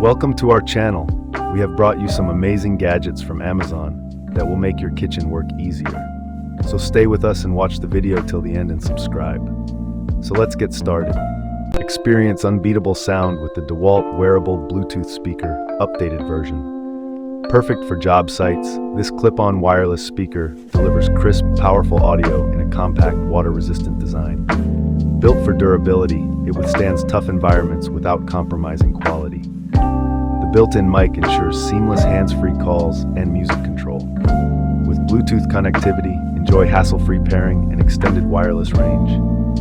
Welcome to our channel. We have brought you some amazing gadgets from Amazon that will make your kitchen work easier. So stay with us and watch the video till the end and subscribe. So let's get started. Experience unbeatable sound with the DeWalt wearable Bluetooth speaker, updated version. Perfect for job sites, this clip-on wireless speaker delivers crisp, powerful audio in a compact, water-resistant design. Built for durability, it withstands tough environments without compromising quality. The built-in mic ensures seamless hands-free calls and music control. With Bluetooth connectivity, enjoy hassle-free pairing and extended wireless range.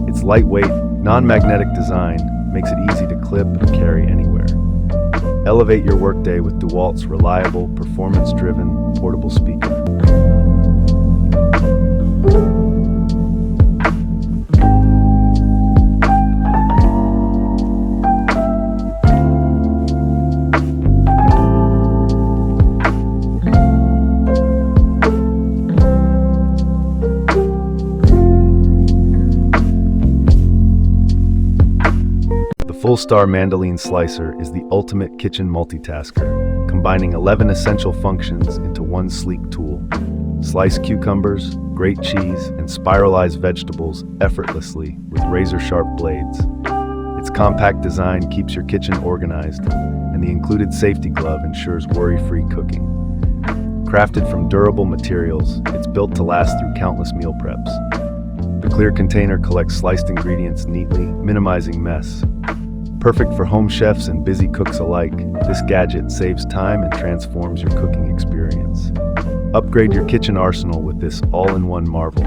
Its lightweight, non-magnetic design makes it easy to clip and carry anywhere. Elevate your workday with DeWalt's reliable, performance-driven, portable speaker. The Full-Star Mandolin Slicer is the ultimate kitchen multitasker, combining 11 essential functions into one sleek tool. Slice cucumbers, grate cheese, and spiralize vegetables effortlessly with razor-sharp blades. Its compact design keeps your kitchen organized, and the included safety glove ensures worry-free cooking. Crafted from durable materials, it's built to last through countless meal preps. The clear container collects sliced ingredients neatly, minimizing mess. Perfect for home chefs and busy cooks alike, this gadget saves time and transforms your cooking experience. Upgrade your kitchen arsenal with this all-in-one marvel.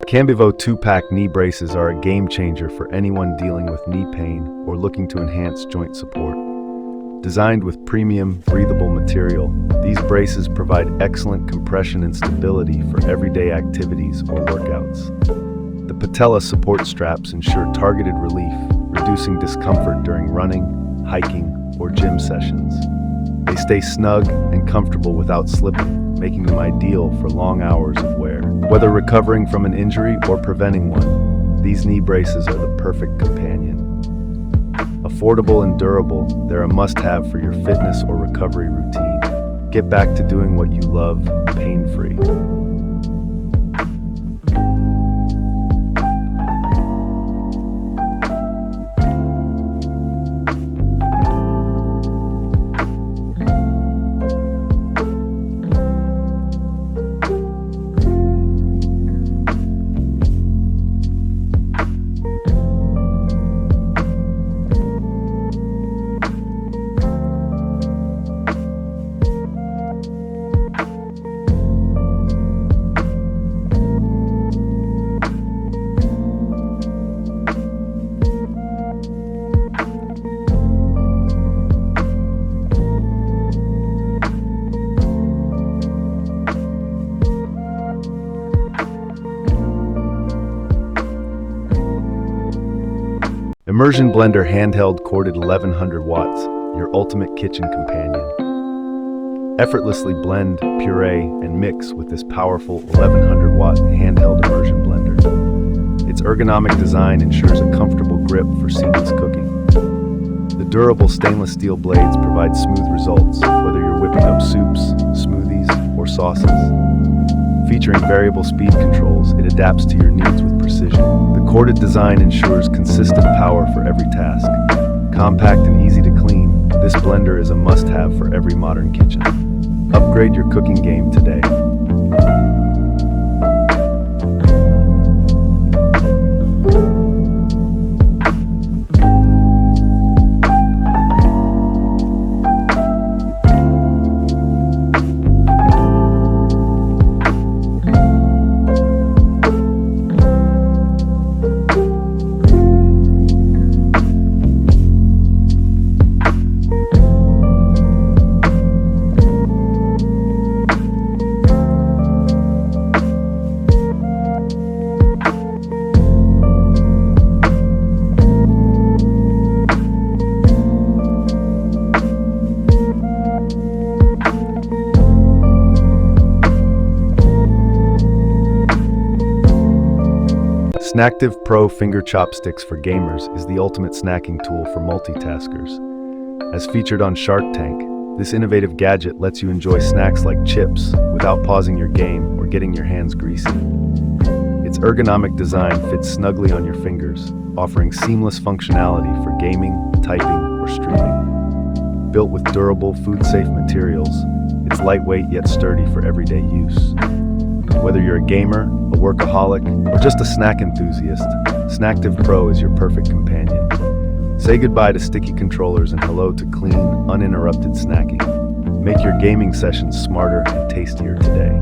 Cambivo 2-pack knee braces are a game changer for anyone dealing with knee pain or looking to enhance joint support. Designed with premium, breathable material, these braces provide excellent compression and stability for everyday activities or workouts. The patella support straps ensure targeted relief, reducing discomfort during running, hiking, or gym sessions. They stay snug and comfortable without slipping, making them ideal for long hours of wear. Whether recovering from an injury or preventing one, these knee braces are the perfect companion. Affordable and durable, they're a must-have for your fitness or recovery routine. Get back to doing what you love, pain-free. Immersion Blender handheld corded 1100 watts, your ultimate kitchen companion. Effortlessly blend, puree, and mix with this powerful 1100 watt handheld immersion blender. Its ergonomic design ensures a comfortable grip for seamless cooking. The durable stainless steel blades provide smooth results, whether you're whipping up soups, smoothies, or sauces. Featuring variable speed controls, it adapts to your needs with precision. The corded design ensures consistent power for every task. Compact and easy to clean, this blender is a must-have for every modern kitchen. Upgrade your cooking game today. Snacktiv Pro Finger Chopsticks for Gamers is the ultimate snacking tool for multitaskers. As featured on Shark Tank, this innovative gadget lets you enjoy snacks like chips without pausing your game or getting your hands greasy. Its ergonomic design fits snugly on your fingers, offering seamless functionality for gaming, typing, or streaming. Built with durable, food-safe materials, it's lightweight yet sturdy for everyday use. Whether you're a gamer, a workaholic, or just a snack enthusiast, Snacktiv Pro is your perfect companion. Say goodbye to sticky controllers and hello to clean, uninterrupted snacking. Make your gaming sessions smarter and tastier today.